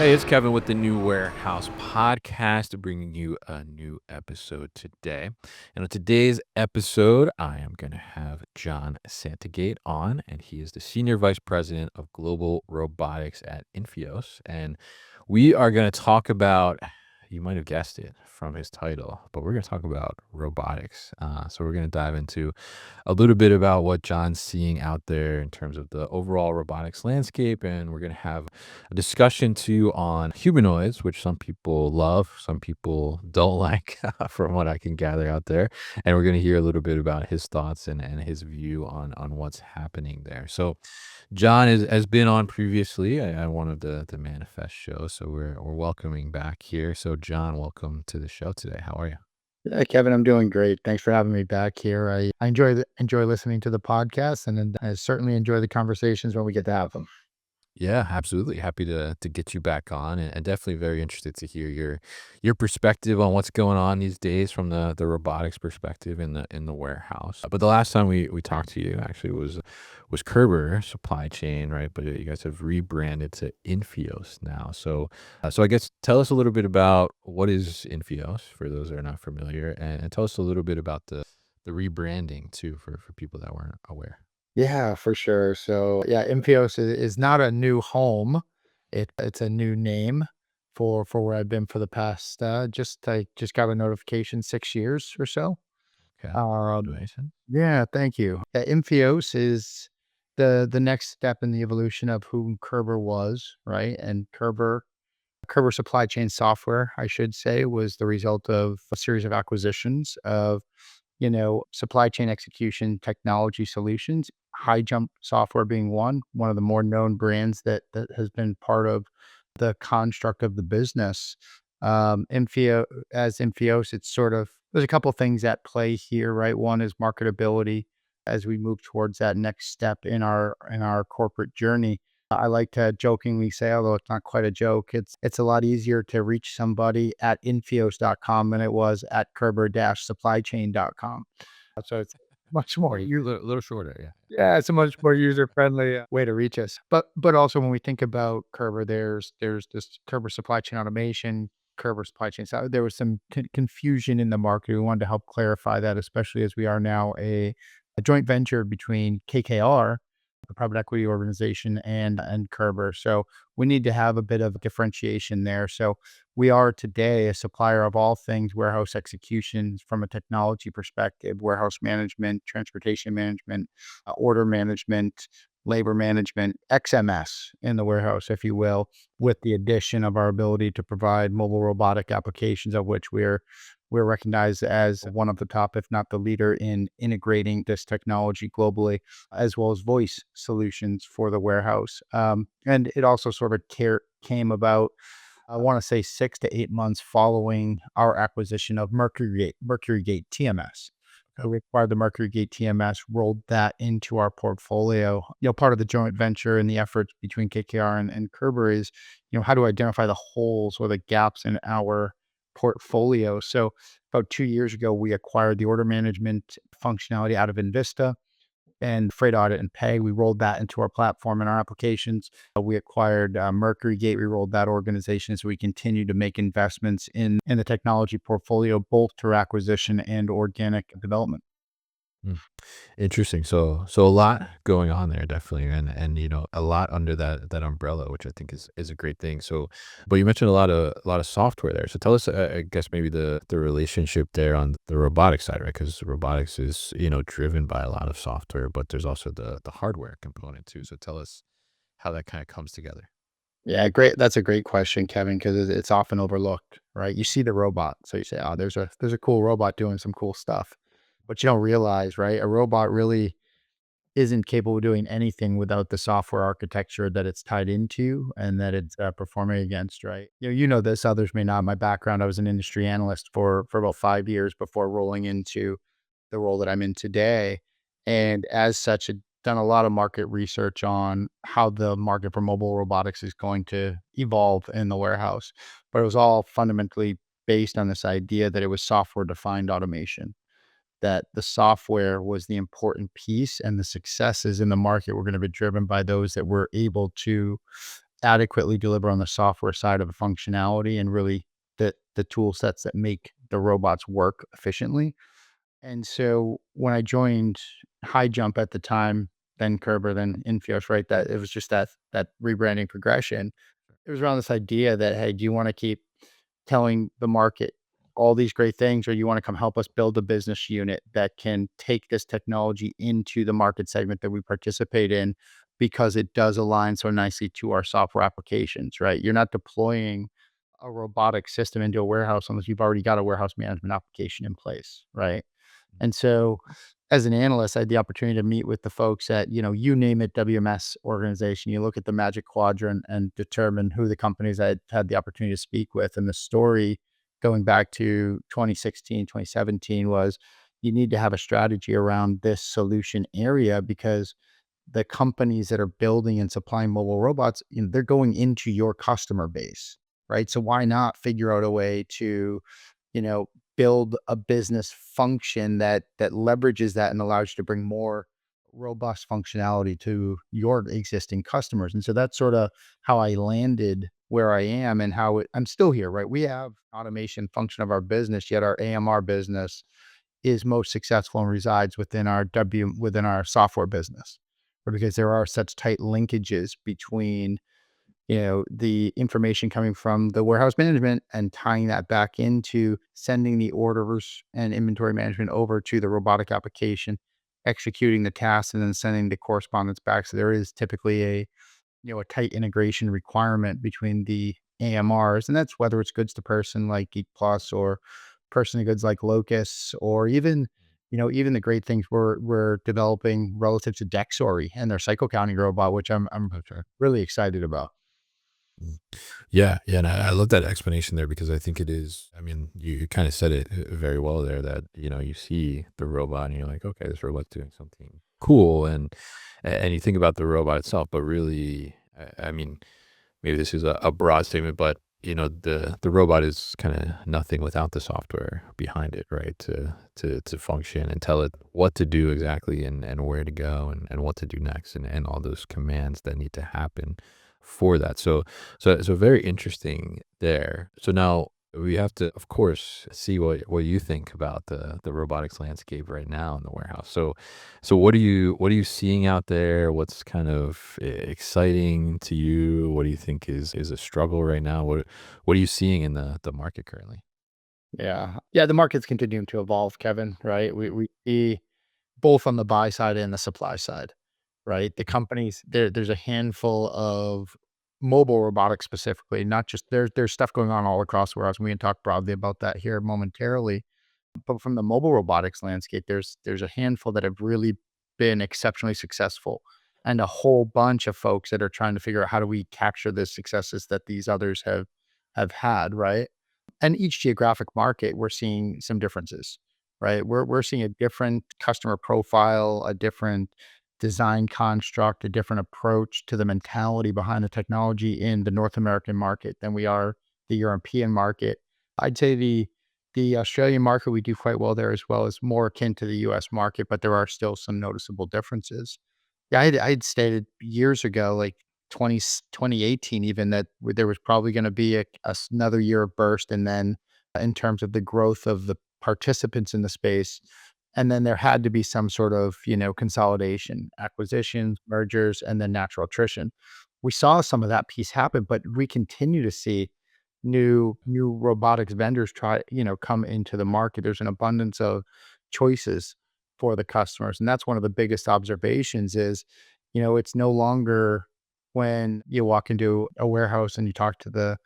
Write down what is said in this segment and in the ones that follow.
Hey, it's Kevin with the New Warehouse Podcast, bringing you a new episode today. And on today's episode, I am going to have John Santagate on, and he is the Senior Vice President of Global Robotics at Infios. And we are going to talk about, you might have guessed it from his title, but we're going to talk about robotics. So we're going to dive into a little bit about what John's seeing out there in terms of the overall robotics landscape. And we're going to have a discussion too on humanoids, which some people love, some people don't like, from what I can gather out there. And we're going to hear a little bit about his thoughts and his view on what's happening there. So, John has been on previously at one of the Manifest shows, so we're welcoming back here. So, John, welcome to the show today. How are you? Yeah, Kevin, I'm doing great. Thanks for having me back here. I enjoy listening to the podcast, and then I certainly enjoy the conversations when we get to have them. Yeah, absolutely. Happy to get you back on, and definitely very interested to hear your perspective on what's going on these days from the robotics perspective in the warehouse. But the last time we talked to you actually was Körber Supply Chain, right? But you guys have rebranded to Infios now. So I guess tell us a little bit about what is Infios for those that are not familiar, and tell us a little bit about the rebranding too for people that weren't aware. Yeah, for sure. So, yeah, Infios is not a new home. It's a new name for where I've been for the past. I just got a notification 6 years or so. Okay, Um, congratulations. yeah, thank you. Infios is the next step in the evolution of who Kerber was, right? And Körber Supply Chain software, I should say, was the result of a series of acquisitions of, supply chain execution technology solutions, High Jump software being one of the more known brands that has been part of the construct of the business. Infio as Infios, it's sort of there's a couple things at play here, right? One is marketability as we move towards that next step in our corporate journey. I like to jokingly say, although it's not quite a joke, it's a lot easier to reach somebody at infios.com than it was at Körber-supplychain.com. So it's much more Little shorter, yeah. yeah, it's a much more user-friendly way to reach us. But also when we think about Körber, there's this Körber supply chain automation, Körber supply chain. So there was some confusion in the market. We wanted to help clarify that, especially as we are now a joint venture between KKR, the private equity organization, and Körber. So we need to have a bit of differentiation there. So we are today a supplier of all things warehouse execution from a technology perspective, warehouse management, transportation management, order management, labor management, XMS in the warehouse, if you will, with the addition of our ability to provide mobile robotic applications, of which we're recognized as one of the top, if not the leader, in integrating this technology globally, as well as voice solutions for the warehouse. And it also sort of came about, I want to say 6 to 8 months following our acquisition of MercuryGate TMS. So we acquired the MercuryGate TMS, rolled that into our portfolio. Part of the joint venture and the efforts between KKR and Kerber is, how to identify the holes or the gaps in our portfolio. So about 2 years ago, we acquired the order management functionality out of Invista and freight audit and pay. We rolled that into our platform and our applications. We acquired MercuryGate. We rolled that organization. So we continue to make investments in the technology portfolio, both through acquisition and organic development. Mm. Interesting. So a lot going on there, definitely, and a lot under that umbrella, which I think is a great thing. So, but you mentioned a lot of software there. So tell us, I guess maybe the relationship there on the robotics side, right? Because robotics is driven by a lot of software, but there's also the hardware component too. So tell us how that kind of comes together. Yeah, great. That's a great question, Kevin, because it's often overlooked, right? You see the robot, so you say, "Oh, there's a cool robot doing some cool stuff," but you don't realize, right? A robot really isn't capable of doing anything without the software architecture that it's tied into and that it's performing against, right? You know this, others may not. My background, I was an industry analyst for about 5 years before rolling into the role that I'm in today. And as such, had done a lot of market research on how the market for mobile robotics is going to evolve in the warehouse. But it was all fundamentally based on this idea that it was software defined automation, that the software was the important piece and the successes in the market were going to be driven by those that were able to adequately deliver on the software side of the functionality and really the tool sets that make the robots work efficiently. And so when I joined High Jump at the time, then Körber, then Infios, right? That it was just that rebranding progression. It was around this idea that, hey, do you want to keep telling the market all these great things, or you want to come help us build a business unit that can take this technology into the market segment that we participate in because it does align so nicely to our software applications, right? You're not deploying a robotic system into a warehouse unless you've already got a warehouse management application in place, right? And so as an analyst, I had the opportunity to meet with the folks at, you name it, WMS organization. You look at the Magic Quadrant and determine who the companies I had the opportunity to speak with. And the story going back to 2016, 2017 was you need to have a strategy around this solution area because the companies that are building and supplying mobile robots, they're going into your customer base, right? So why not figure out a way to, you know, build a business function that leverages that and allows you to bring more robust functionality to your existing customers. And so that's sort of how I landed where I am and I'm still here, right? We have automation function of our business, yet our AMR business is most successful and resides within our software business, or because there are such tight linkages between the information coming from the warehouse management and tying that back into sending the orders and inventory management over to the robotic application, executing the tasks, and then sending the correspondence back. So there is typically a tight integration requirement between the AMRs, and that's whether it's goods to person like Geek Plus or person to goods like Locus, or even the great things we're developing relative to Dexory and their cycle counting robot, which I'm Okay. really excited about. Mm. Yeah, yeah, and I love that explanation there because I think it is. I mean, you kind of said it very well there. That you see the robot and you're like, okay, this robot's doing something cool, and you think about the robot itself, but really, I mean, maybe this is a broad statement, but the robot is kind of nothing without the software behind it, right? To function and tell it what to do exactly and where to go and what to do next and all those commands that need to happen for that. So very interesting there. So now we have to, of course, see what you think about the robotics landscape right now in the warehouse. So what are you seeing out there? What's kind of exciting to you? What do you think is a struggle right now? What are you seeing in the market currently? Yeah. Yeah, the market's continuing to evolve, Kevin, right? We see both on the buy side and the supply side, right? The companies there's a handful of mobile robotics specifically, not just there's stuff going on all across the warehouse. We can talk broadly about that here momentarily. But from the mobile robotics landscape, there's a handful that have really been exceptionally successful and a whole bunch of folks that are trying to figure out how do we capture the successes that these others have had, right? And each geographic market, we're seeing some differences, right? We're seeing a different customer profile, a different design construct, a different approach to the mentality behind the technology in the North American market than we are the European market. I'd say the Australian market, we do quite well there as well, is more akin to the US market, but there are still some noticeable differences. Yeah, I had stated years ago, like 2018 even, that there was probably gonna be another year of burst, and then in terms of the growth of the participants in the space, and then there had to be some sort of, consolidation, acquisitions, mergers, and then natural attrition. We saw some of that piece happen, but we continue to see new robotics vendors come into the market. There's an abundance of choices for the customers, and that's one of the biggest observations is, it's no longer when you walk into a warehouse and you talk to the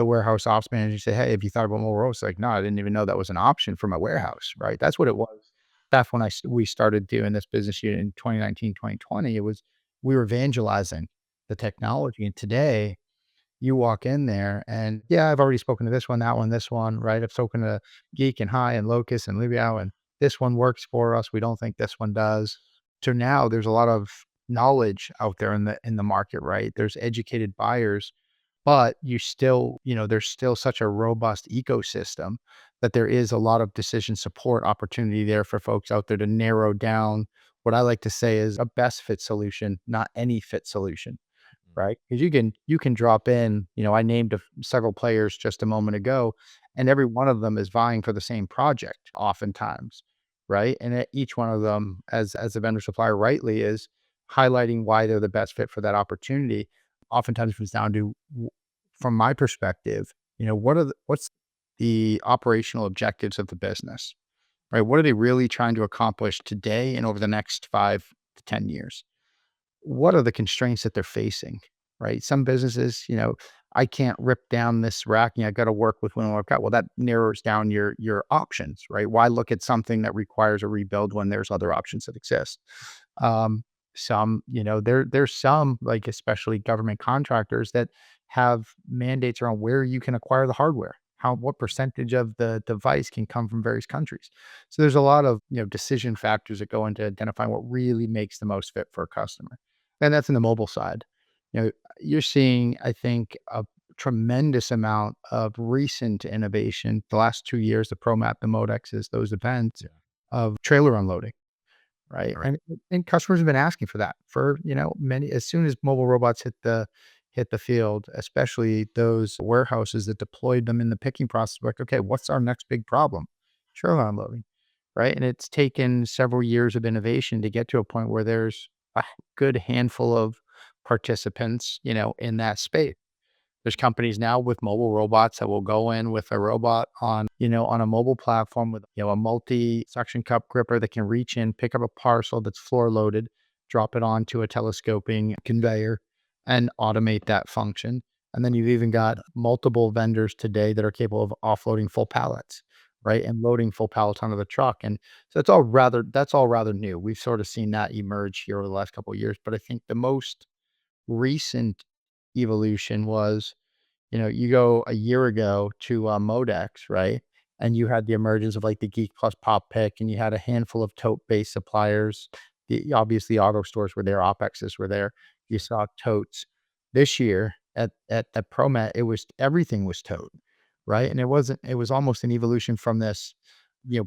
warehouse ops manager, you say, "Hey, have you thought about mobile robots?" Like, "No, I didn't even know that was an option for my warehouse," right? That's what it was. That's when we started doing this business unit in 2019, 2020. It was we were evangelizing the technology, and today you walk in there and, yeah, I've already spoken to this one, that one, this one, right? I've spoken to Geek and High and Locus and Livio, and this one works for us. We don't think this one does. So now there's a lot of knowledge out there in the market, right? There's educated buyers, but there's still such a robust ecosystem that there is a lot of decision support opportunity there for folks out there to narrow down what I like to say is a best fit solution, not any fit solution, right? Because you can drop in, I named several players just a moment ago, and every one of them is vying for the same project oftentimes, right? And each one of them, as a vendor supplier, rightly is highlighting why they're the best fit for that opportunity. Oftentimes, comes down to, from my perspective, what's the operational objectives of the business, right? What are they really trying to accomplish today and over the next 5 to 10 years? What are the constraints that they're facing, right? Some businesses, I can't rip down this racking. I got to work with one work out. Well, that narrows down your options, right? Why look at something that requires a rebuild when there's other options that exist? Um, some, there's some, like especially government contractors that have mandates around where you can acquire the hardware, what percentage of the device can come from various countries. So there's a lot of decision factors that go into identifying what really makes the most fit for a customer. And that's in the mobile side. You're seeing, I think, a tremendous amount of recent innovation. The last 2 years, the ProMat, the Modexes, those events Yeah. of trailer unloading, right? Right. And customers have been asking for that for, many, as soon as mobile robots hit the field, especially those warehouses that deployed them in the picking process, like, okay, what's our next big problem? Trailer unloading, right? And it's taken several years of innovation to get to a point where there's a good handful of participants, in that space. There's companies now with mobile robots that will go in with a robot on a mobile platform with, a multi-suction cup gripper that can reach in, pick up a parcel that's floor loaded, drop it onto a telescoping conveyor and automate that function. And then you've even got multiple vendors today that are capable of offloading full pallets, right? And loading full pallets onto the truck. And so that's all rather new. We've sort of seen that emerge here over the last couple of years. But I think the most recent evolution was, you go a year ago to, Modex, right? And you had the emergence of, like, the Geek Plus Pop Pick, and you had a handful of tote-based suppliers. Obviously, auto stores were there, OpExes were there. You Sure. saw totes. This year at the ProMat, everything was tote, right? And it was almost an evolution from this,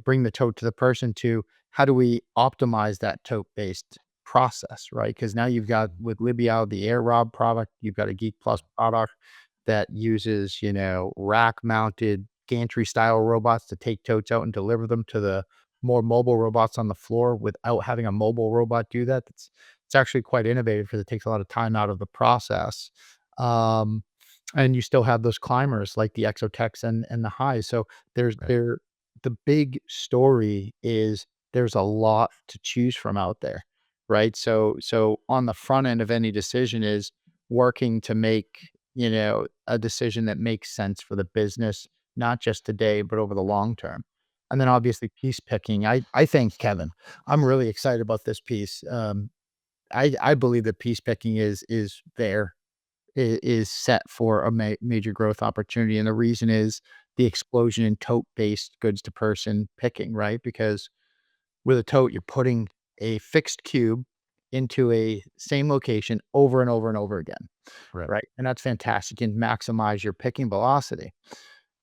bring the tote to the person to how do we optimize that tote-based process, right? Because now you've got Mhm. with Libya, the Air Rob product, you've got a Geek Plus product that uses, rack mounted gantry style robots to take totes out and deliver them to the more mobile robots on the floor without having a mobile robot do that. It's actually quite innovative because it takes a lot of time out of the process. Um, and you still have those climbers like the Exotechs and the Highs. So there's Right. there the big story is there's a lot to choose from out there, right? So on the front end of any decision is working to make, a decision that makes sense for the business, not just today, but over the long term. And then obviously piece picking. I think, Kevin, I'm really excited about this piece. I believe that piece picking is set for a major growth opportunity. And the reason is the explosion in tote based goods to person picking, right? Because with a tote, you're putting a fixed cube into a same location over and over and over again, Right. right? And that's fantastic. You can maximize your picking velocity.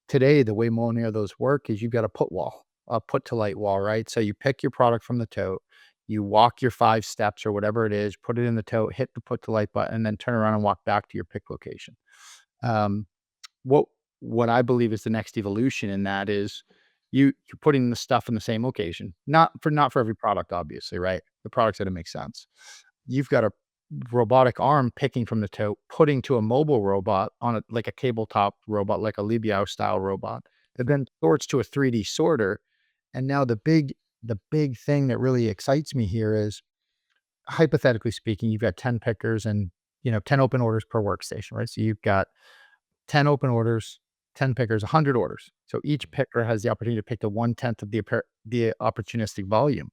Today, the way many of those work is you've got a put wall, a put to light wall, right? So you pick your product from the tote, you walk your 5 steps or whatever it is, put it in the tote, hit the put to light button, and then turn around and walk back to your pick location. Um, what what I believe is the next evolution in that is you're putting the stuff in the same location. Not for every product, obviously, right? The products that it makes sense. You've got a robotic arm picking from the tote, putting to a mobile robot on a like a tabletop robot, like a Libiao style robot, that then sorts to a 3D sorter. And now the big thing that really excites me here is, hypothetically speaking, you've got 10 pickers and 10 open orders per workstation, right? So you've got 10 open orders, 10 pickers, 100 orders. So each picker has the opportunity to pick to 1/10 of the opportunistic volume.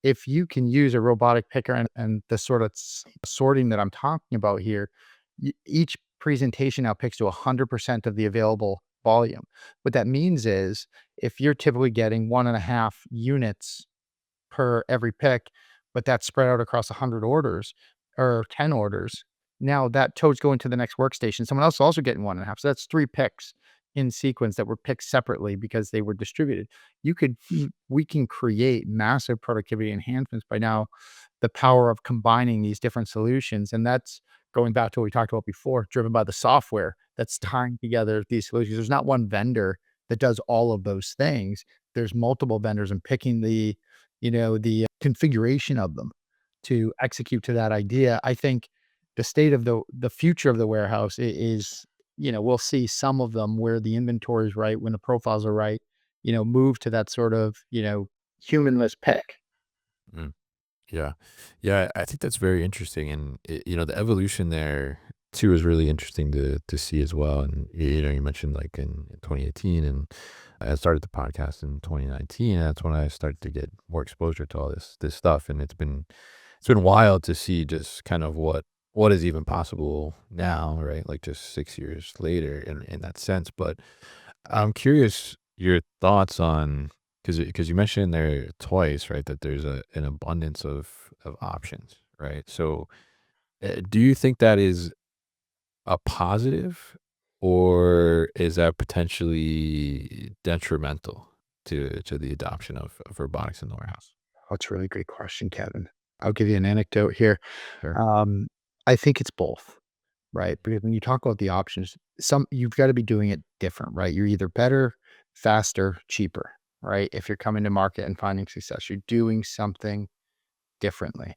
If you can use a robotic picker and the sort of sorting that I'm talking about here, each presentation now picks to 100% of the available volume. What that means is if you're typically getting 1.5 units per every pick, but that's spread out across 100 orders or 10 orders. Now that toad's going to the next workstation. Someone else is also getting 1.5. So that's 3 picks in sequence that were picked separately because they were distributed. We can create massive productivity enhancements by now the power of combining these different solutions. And that's going back to what we talked about before, driven by the software that's Sure. tying together these solutions. There's not one vendor that does all of those things. There's multiple vendors and picking the configuration of them to execute to that idea. I think the state of the future of the warehouse is, we'll see some of them where the inventory is right, when the profiles are right, move to that sort of, humanless pick. Mm. Yeah. Yeah, I think that's very interesting, and, the evolution there too is really interesting to see as well, and, you mentioned, like, in 2018, and I started the podcast in 2019, and that's when I started to get more exposure to all this stuff, and it's been wild to see just kind of what is even possible now, right? Like, just 6 years later in that sense, but I'm curious your thoughts on, because you mentioned there twice, right, that there's an abundance of options, right? So, do you think that is a positive, or is that potentially detrimental to the adoption of robotics in the warehouse? Oh, it's a really great question, Kevin. I'll give you an anecdote here. Sure. Um, I think it's both, right? Because when you talk about the options, you've got to be doing it different, right? You're either better, faster, cheaper, right? If you're coming to market and finding success, you're doing something differently.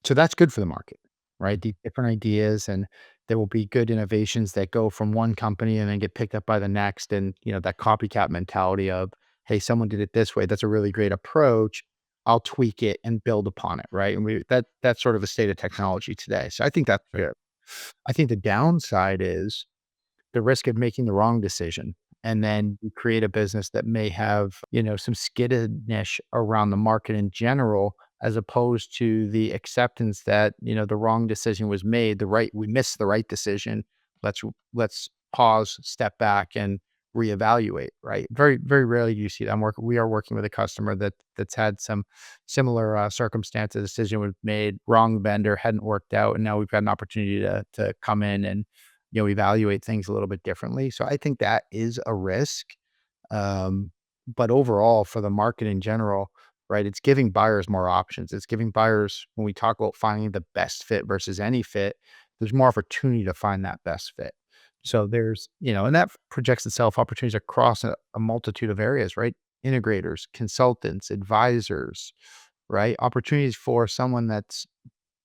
So that's good for the market, right? Mhm. The different ideas, and there will be good innovations that go from one company and then get picked up by the next. And, that copycat mentality of, hey, someone did it this way. That's a really great approach. I'll tweak it and build upon it. Right. And that's sort of a state of technology today. So I think that's Sure. good. I think the downside is the risk of making the wrong decision, and then you create a business that may have, some skiddedness around the market in general, as opposed to the acceptance that, the wrong decision was made, we missed the right decision. Let's pause, step back, and reevaluate, right? Very, very rarely do you see that. We are working with a customer that's had some similar circumstances. Decision was made, wrong vendor, hadn't worked out, and now we've got an opportunity to come in and, evaluate things a little bit differently. So I think that is a risk. Um, but overall, for the market in general, right, it's giving buyers more options. It's giving buyers, when we talk about finding the best fit versus any fit, there's more opportunity to find that best fit. So and that projects itself opportunities across a multitude of areas, right? Integrators, consultants, advisors, right? Opportunities for someone that's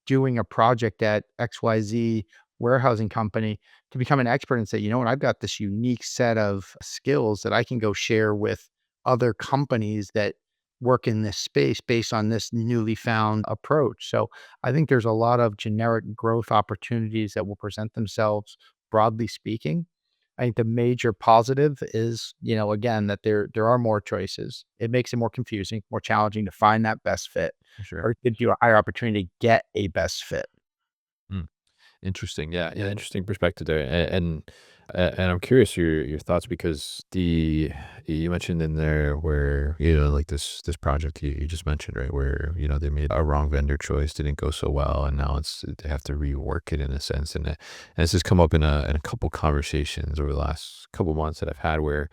doing a project at XYZ warehousing company to become an expert and say, you know what, I've got this unique set of skills that I can go share with other companies that work in this space based on this newly found approach. So I think there's a lot of generic growth opportunities that will present themselves, broadly speaking. I think the major positive is, again, that there are more choices. It makes it more confusing, more challenging to find that best fit, Sure. or it gives you a higher opportunity to get a best fit. Mm. Interesting. Yeah, yeah, interesting perspective there. And I'm curious your thoughts, because the you mentioned in there where, like, this project you just mentioned, right, where, they made a wrong vendor choice, didn't go so well, and now they have to rework it in a sense, and this has come up in a couple conversations over the last couple months that I've had, where,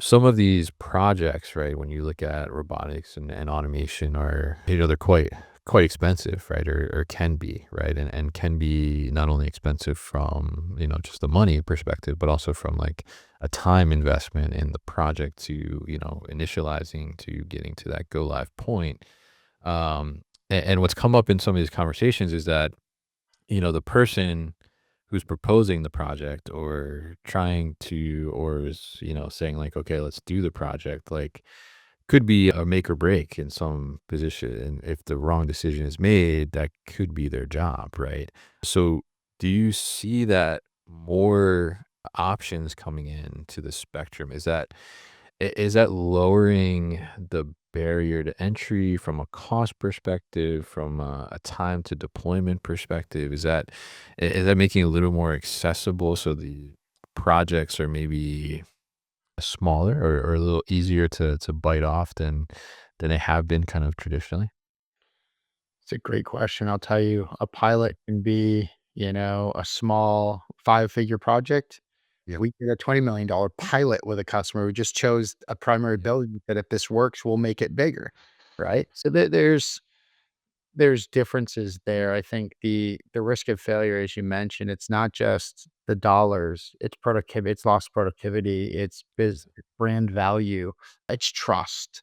some of these projects, right, when you look at robotics and automation, are, they're quite expensive, right, or can be, right, and can be not only expensive from, just the money perspective, but also from, like, a time investment in the project to, initializing to getting to that go live point. And what's come up in some of these conversations is that, the person who's proposing the project, or trying to, or is, saying, like, okay, let's do the project, like, could be a make or break in some position. And if the wrong decision is made, that could be their job, right? So, do you see that more options coming into the spectrum? Is that lowering the barrier to entry from a cost perspective, from a time to deployment perspective? Is that making it a little more accessible, so the projects are maybe smaller, or a little easier to bite off than they have been kind of traditionally? It's a great question. I'll tell you, a pilot can be, a small five-figure project. Yep. We did a $20 million pilot with a customer. We just chose a primary Yep. building that if this works, we'll make it bigger. Right. So there's there's differences there. I think the risk of failure, as you mentioned, it's not just the dollars, it's productivity, it's lost productivity, it's brand value, it's trust.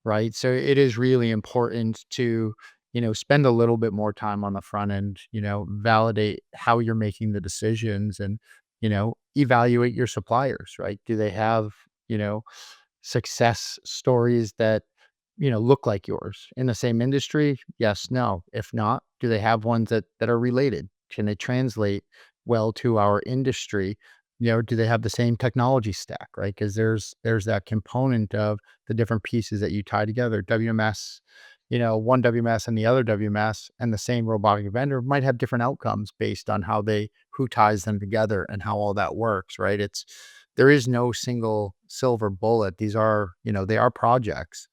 Right? So it is really important to, spend a little bit more time on the front end, validate how you're making the decisions and, evaluate your suppliers, right? Do they have, you know, success stories that, look like yours in the same industry? Yes, no. If not, do they have ones that are related? Can they translate well to our industry? Do they have the same technology stack, right? Because there's that component of the different pieces that you tie together. WMS, one WMS and the other WMS and the same robotic vendor might have different outcomes based on who ties them together and how all that works, right? There is no single silver bullet. These are, they are projects,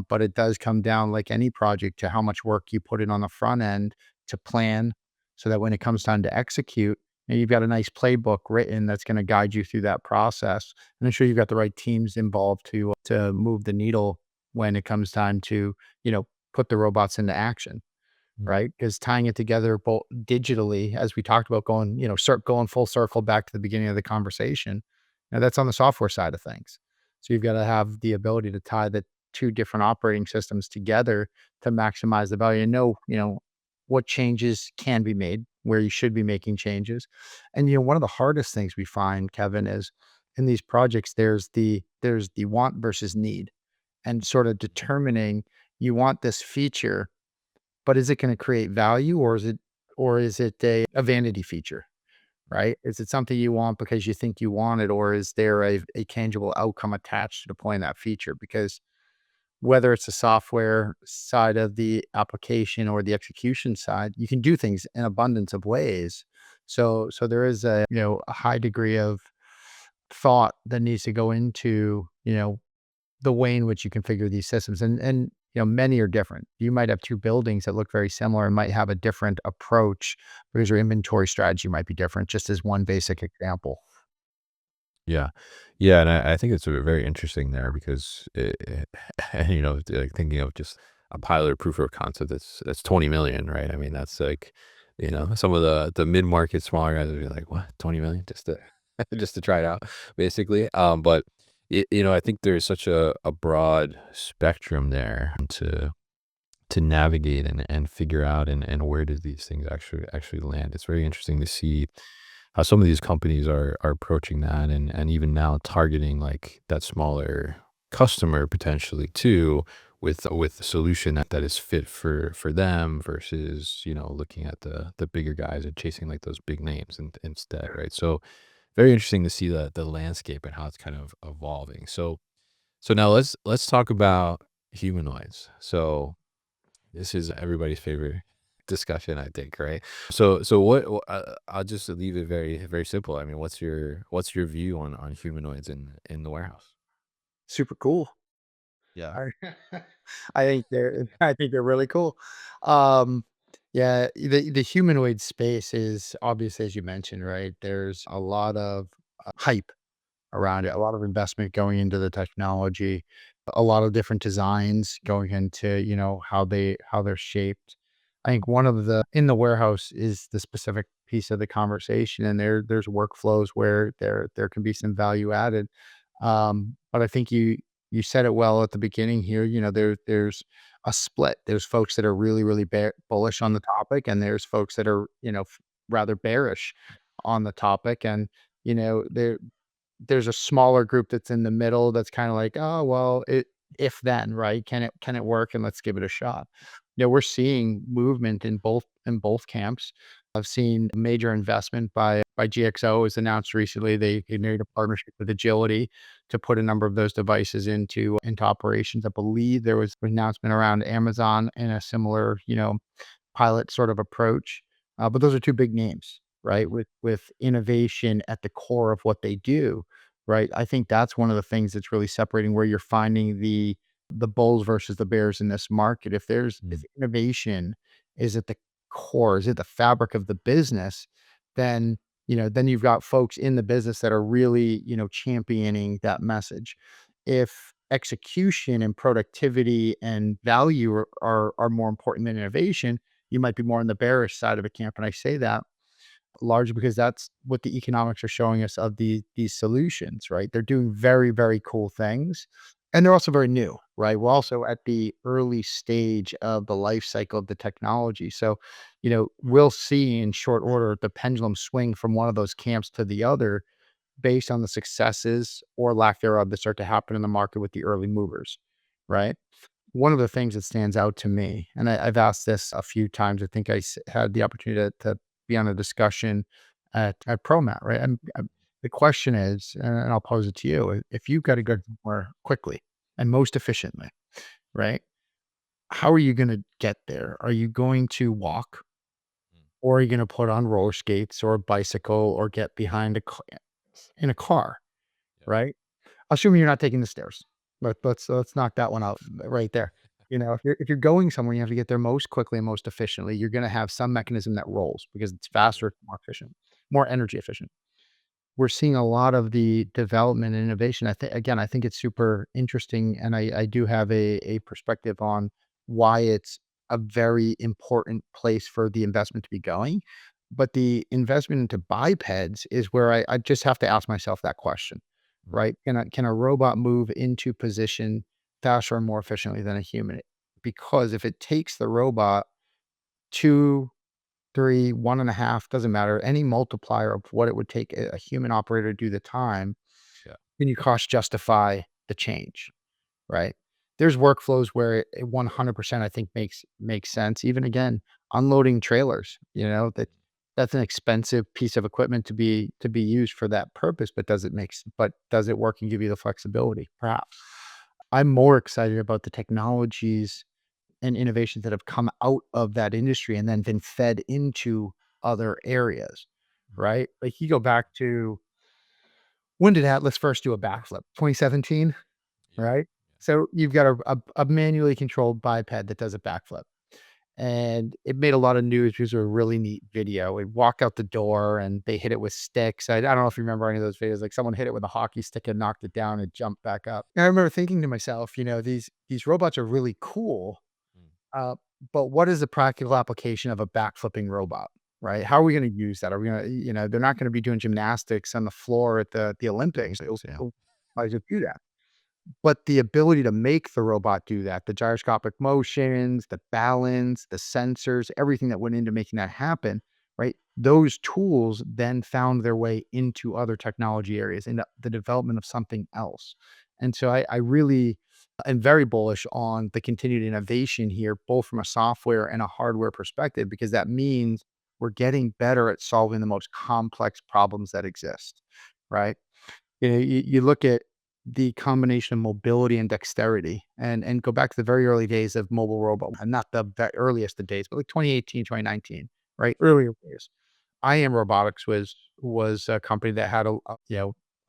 but it does come down like any project to how much work you put in on the front end to plan so that when it comes time to execute, you've got a nice playbook written that's going to guide you through that process and ensure you've got the right teams involved to move the needle when it comes time to, put the robots into action. Mm. Right? Because tying it together both digitally, as we talked about going, going full circle back to the beginning of the conversation, that's on the software side of things. So you've got to have the ability to tie the two different operating systems together to maximize the value and know, what changes can be made, where you should be making changes. And one of the hardest things we find, Kevin, is in these projects, there's the want versus need and sort of determining you want this feature, but is it gonna create value or is it a vanity feature, right? Is it something you want because you think you want it, or is there a tangible outcome attached to deploying that feature? Because whether it's the software side of the application or the execution side, you can do things in abundance of ways. So there is a high degree of thought that needs to go into, the way in which you configure these systems and many are different. You might have 2 buildings that look very similar and might have a different approach because your inventory strategy might be different, just as one basic example. Yeah. Yeah, and I think it's, very interesting there because and, like, thinking of just a pilot proof of concept that's 20,000,000, right? I mean, that's like, some of the mid-market smaller guys would be like, "What? 20,000,000 just to just to try it out," basically. But, I think there's such a broad spectrum there to navigate and figure out and where do these things actually land. It's very interesting to see how some of these companies are approaching that and even now targeting like that smaller customer potentially too with a solution that is fit for them versus looking at the bigger guys and chasing like those big names instead, right? So very interesting to see the landscape and how it's kind of evolving. So now let's talk about humanoids. So this is everybody's favorite discussion, I think, right? So I'll just leave it very simple. I mean, what's your view on humanoids in the warehouse? Super cool. Yeah. I I think they're really cool. Um, yeah, the humanoid space is obviously, as you mentioned, right? There's a lot of hype around it, a lot of investment going into the technology, a lot of different designs going into, how they're shaped. I think one of the in the warehouse is the specific piece of the conversation, and there's workflows where there can be some value added. But I think you said it well at the beginning here. There's a split. There's folks that are really, really bullish on the topic, and there's folks that are, rather bearish on the topic. And there's a smaller group that's in the middle that's kinda like, "Oh, well, if then, right? Can it work, and let's give it a shot." We're seeing movement in both camps. I've seen major investment by GXO was announced recently. They made a partnership with Agility to put a number of those devices into operations. I believe there was an announcement around Amazon in a similar, pilot sort of approach. But those are 2 big names, right? With innovation at the core of what they do, right? I think that's one of the things that's really separating where you're finding the bulls versus the bears in this market. If Mm, innovation is at the core, is at the fabric of the business, then you've got folks in the business that are really, championing that message. If execution and productivity and value are more important than innovation, you might be more on the bearish side of a camp. And I say that largely because that's what the economics are showing us of these solutions, right? They're doing very, very cool things. And they're also very new, right? We're also at the early stage of the life cycle of the technology. So, we'll see in short order the pendulum swing from one of those camps to the other based on the successes or lack thereof that start to happen in the market with the early movers, right? One of the things that stands out to me, and I've asked this a few times. I think had the opportunity to be on a discussion at ProMat, right? And the question is, and I'll pose it to you: if you've got to go somewhere quickly and most efficiently, right? How are you going to get there? Are you going to walk, Mm. or are you going to put on roller skates or a bicycle, or get behind in a car, Yep. right? Assuming you're not taking the stairs. Let's knock that one out right there. If you're going somewhere, you have to get there most quickly and most efficiently. You're gonna have some mechanism that rolls because it's Yep. faster, more efficient, more energy efficient. We're seeing a lot of the development and innovation. I think it's super interesting, and I do have a perspective on why it's a very important place for the investment to be going. But the investment into bipeds is where I just have to ask myself that question, Mm. right? Can a robot move into position faster and more efficiently than a human? Because if it takes the robot 2, 3, 1.5, doesn't matter, any multiplier of what it would take a human operator to do the time, Yeah. then you cost justify the change, right? There's workflows where it 100% I think makes sense. Even again, unloading trailers, that's an expensive piece of equipment to be used for that purpose, but does it work and give you the flexibility? Perhaps. I'm more excited about the technologies and innovations that have come out of that industry and then been fed into other areas, Mm. right? Like you go back to when did Atlas first do a backflip? 2017, Yeah. right? So you've got a manually controlled biped that does a backflip. And it made a lot of news because of a really neat video. It walk out the door and they hit it with sticks. I don't know if you remember any of those videos. Like someone hit it with a hockey stick and knocked it down and jumped back up. And I remember thinking to myself, these robots are really cool. Mm. Uh, but what is the practical application of a backflipping robot, right? How are we going to use that? Are we going to, they're not going to be doing gymnastics on the floor at the Olympics. Yeah. Why just do that? But the ability to make the robot do that, the gyroscopic motions, the balance, the sensors, everything that went into making that happen, right? Those tools then found their way into other technology areas, into the development of something else. And so I really am very bullish on the continued innovation here, both from a software and a hardware perspective, because that means we're getting better at solving the most complex problems that exist, right? You look at the combination of mobility and dexterity and go back to the very early days of mobile robot, and not the earliest of days, but like 2018, 2019, right? Earlier days. I Am Robotics was a company that had a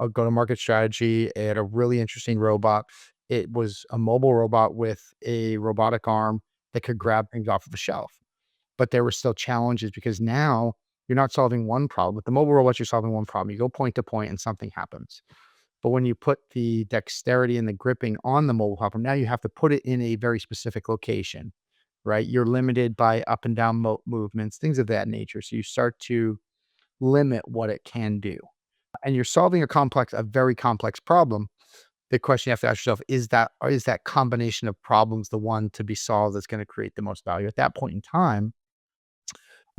go-to-market strategy. It had a really interesting robot. It was a mobile robot with a robotic arm that could grab things off of the shelf. But there were still challenges because now you're not solving one problem. With the mobile robots, you're solving one problem. You go point to point and something happens. But when you put the dexterity and the gripping on the mobile platform, now you have to put it in a very specific location, right? You're limited by up and down movements, things of that nature. So you start to limit what it can do. And you're solving a very complex problem. The question you have to ask yourself is that combination of problems the one to be solved that's going to create the most value at that point in time?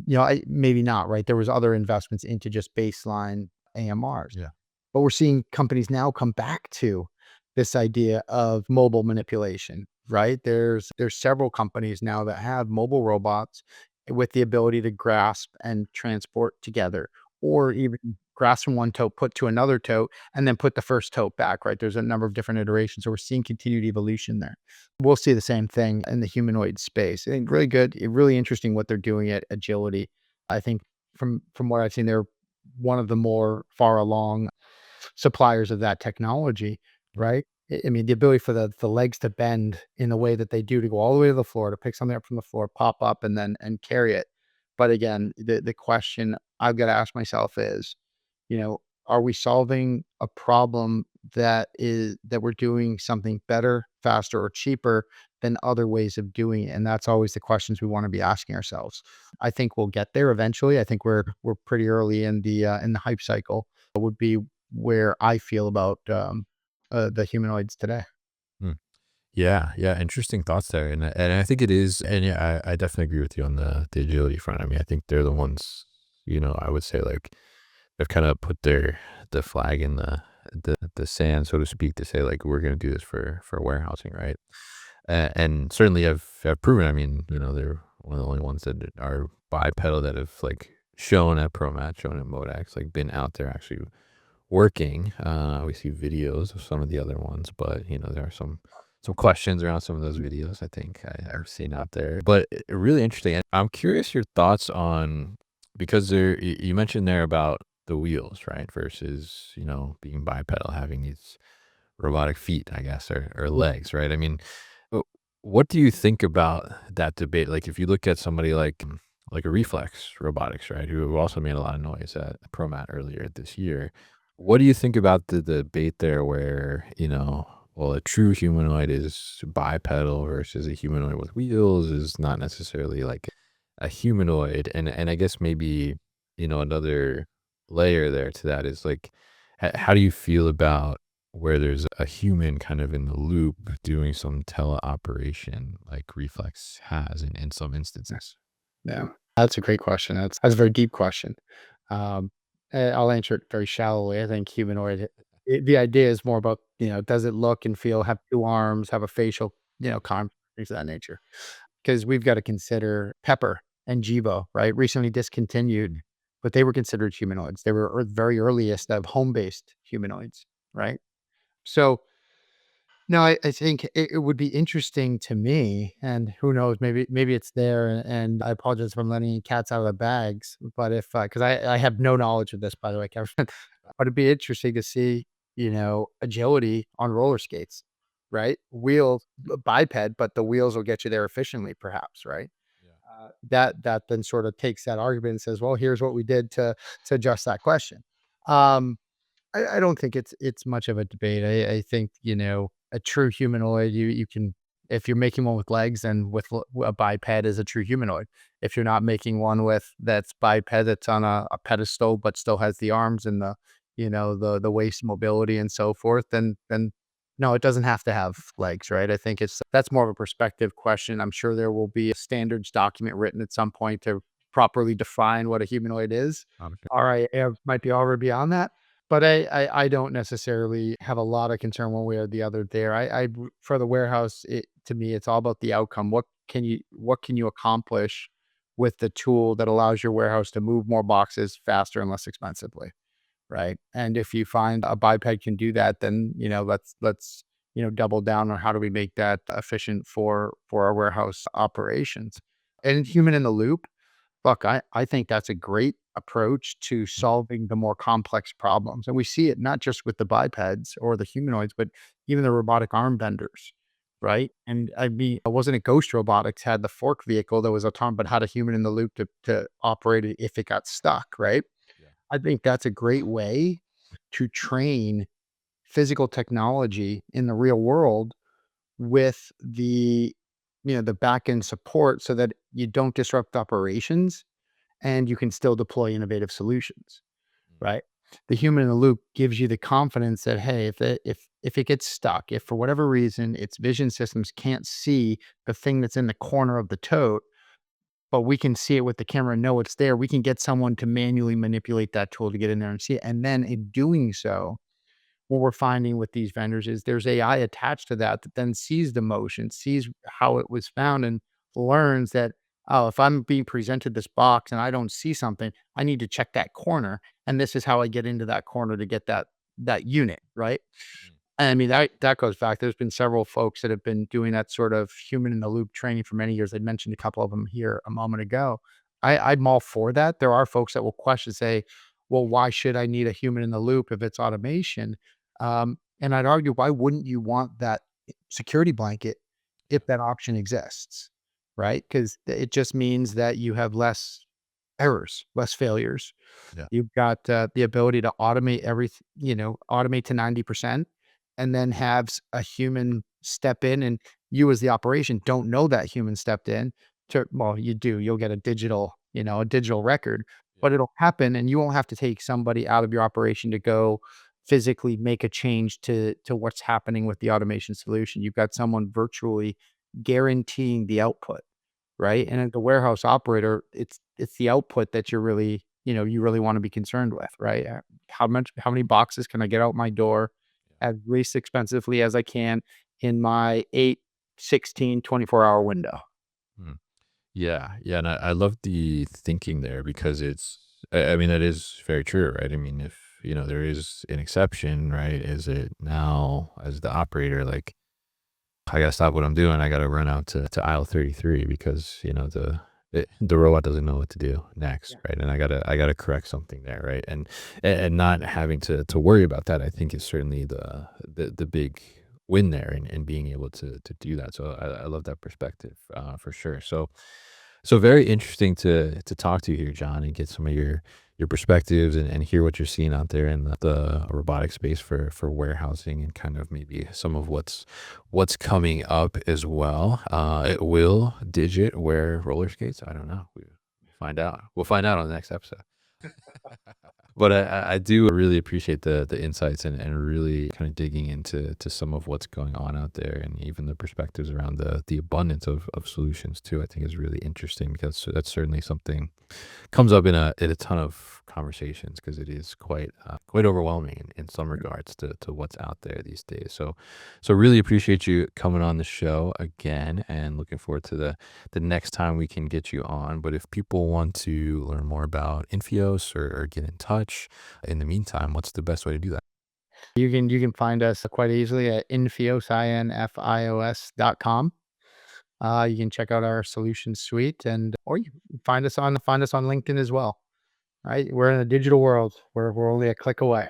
Maybe not, right? There was other investments into just baseline AMRs. Yeah. But we're seeing companies now come back to this idea of mobile manipulation, right? There's several companies now that have mobile robots with the ability to grasp and transport together, or even grasp from one tote, put to another tote, and then put the first tote back, right? There's a number of different iterations. So we're seeing continued evolution there. We'll see the same thing in the humanoid space. I think really good, really interesting what they're doing at Agility. I think from what I've seen, they're one of the more far along suppliers of that technology, Mm. right? I mean, the ability for the legs to bend in the way that they do to go all the way to the floor, to pick something up from the floor, pop up, and then and carry it. But again, the question I've got to ask myself is, you know, Are we solving a problem that we're doing something better, faster, or cheaper than other ways of doing it? And that's always the questions we want to be asking ourselves. I think we'll get there eventually. I think we're pretty early in the hype cycle. Would be where I feel about the humanoids today. Hmm. Yeah, yeah, interesting thoughts there, and I think it is, and yeah, I definitely agree with you on the agility front. I mean, I think they're the ones, I would say like they've kind of put the flag in the sand, so to speak, to say like we're going to do this for warehousing, right? And certainly have proven. I mean, they're one of the only ones that are bipedal that have like shown at ProMat, shown at Modax, like been out there actually working. We see videos of some of the other ones, but there are some questions around some of those videos. I think I've seen out there, but really interesting. And I'm curious your thoughts on because you mentioned there about the wheels, right? Versus being bipedal, having these robotic feet, I guess, or legs, right? I mean, uh, what do you think about that debate? Like, if you look at somebody like a Reflex Robotics, right, who also made a lot of noise at ProMat earlier this year, what do you think about the debate there, where well, a true humanoid is bipedal versus a humanoid with wheels is not necessarily like a humanoid, and I guess maybe another layer there to that is like, how do you feel about where there's a human kind of in the loop doing some teleoperation like Reflex has in some instances? Yeah, that's a great question. That's a very deep question. Um, I'll answer it very shallowly. I think humanoid. The idea is more about does it look and feel, have two arms, have a facial contour, things of that nature. Because we've got to consider Pepper and Jibo, right? Recently discontinued, but they were considered humanoids. They were very earliest of home-based humanoids, right? So no, I think it would be interesting to me, and who knows, maybe it's there, and I apologize if I'm letting cats out of the bags, but if, because I have no knowledge of this, by the way, Kevin, but it'd be interesting to see, agility on roller skates, right? Wheels, biped, but the wheels will get you there efficiently, perhaps, right? Yeah. That then sort of takes that argument and says, "Well, here's what we did to adjust that question." Um I don't think it's much of a debate. I think, a true humanoid, you can if you're making one with legs and a biped is a true humanoid. If you're not making one with that's biped, that's on a pedestal, but still has the arms and the waist mobility and so forth, then no, it doesn't have to have legs, right? I think that's more of a perspective question. I'm sure there will be a standards document written at some point to properly define what a humanoid is. Okay. All right, might be already beyond that. But I don't necessarily have a lot of concern one way or the other there. For the warehouse, to me, it's all about the outcome. What can you accomplish with the tool that allows your warehouse to move more boxes faster and less expensively, right? And if you find a biped can do that, then let's double down on how do we make that efficient for our warehouse operations. And human in the loop. Look, I think that's a great approach to solving the more complex problems, and we see it not just with the bipeds or the humanoids, but even the robotic arm benders, right? And I mean, wasn't it Ghost Robotics had the fork vehicle that was autonomous, but had a human in the loop to operate it if it got stuck, right? Yeah. I think that's a great way to train physical technology in the real world with the back end support so that you don't disrupt operations and you can still deploy innovative solutions, Mm. right? The human in the loop gives you the confidence that, hey, if it gets stuck, if for whatever reason its vision systems can't see the thing that's in the corner of the tote, but we can see it with the camera and know it's there, we can get someone to manually manipulate that tool to get in there and see it. And then in doing so, what we're finding with these vendors is there's AI attached to that then sees the motion, sees how it was found, and learns that, oh, if I'm being presented this box and I don't see something, I need to check that corner. And this is how I get into that corner to get that unit, right? Mm. And I mean, that goes back. There's been several folks that have been doing that sort of human in the loop training for many years. I mentioned a couple of them here a moment ago. I'm all for that. There are folks that will question, say, well, why should I need a human in the loop if it's automation? And I'd argue, why wouldn't you want that security blanket Yeah. if that option exists? Right? Because it just means that you have less. errors, less failures. Yeah. You've got the ability to automate everything, automate to 90% and then have a human step in. And you, as the operation, don't know that human stepped in. Well, you do. You'll get a digital record, Yeah. but it'll happen and you won't have to take somebody out of your operation to go physically make a change to what's happening with the automation solution. You've got someone virtually guaranteeing the output, right? And as the warehouse operator, it's the output that you really wanna be concerned with, right? How many boxes can I get out my door as least expensively as I can in my 8, 16, 24-hour window? Hmm. Yeah, yeah, and I love the thinking there because I mean, that is very true, right? I mean, if, there is an exception, right, is it now as the operator, like, I gotta stop what I'm doing, I gotta run out to aisle 33 because, the robot doesn't know what to do next, Yeah. right? And I gotta correct something there, right? And not having to worry about that, I think is certainly the big win there in being able to do that. So I love that perspective, for sure. So very interesting to talk to you here, John, and get some of your perspectives and hear what you're seeing out there in the robotic space for warehousing and kind of maybe some of what's coming up as well. It will Digit wear roller skates? I don't know. We'll find out. We'll find out on the next episode. But I do really appreciate the insights and really kind of digging into some of what's going on out there and even the perspectives around the abundance of solutions too. I think is really interesting because that's certainly something comes up in a ton of conversations because it is quite overwhelming in some regards to what's out there these days. So really appreciate you coming on the show again and looking forward to the next time we can get you on. But if people want to learn more about Infios or get in touch, in the meantime, what's the best way to do that? You can find us quite easily at infios.com. You can check out our solution suite or you can find us on LinkedIn as well. Right? We're in a digital world. We're only a click away.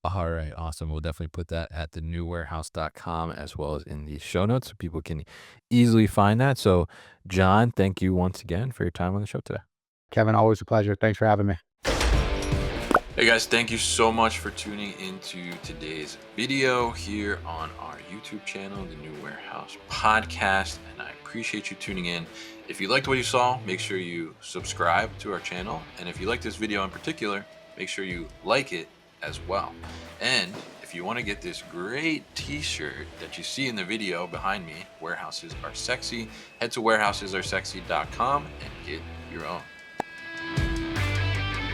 All right, awesome. We'll definitely put that at thenewwarehouse.com as well as in the show notes so people can easily find that. So, John, thank you once again for your time on the show today. Kevin, always a pleasure. Thanks for having me. Hey guys, thank you so much for tuning into today's video here on our YouTube channel, The New Warehouse Podcast, and I appreciate you tuning in. If you liked what you saw, make sure you subscribe to our channel, and if you like this video in particular, make sure you like it as well. And if you want to get this great t-shirt that you see in the video behind me, Warehouses Are Sexy, head to warehousesAreSexy.com and get your own.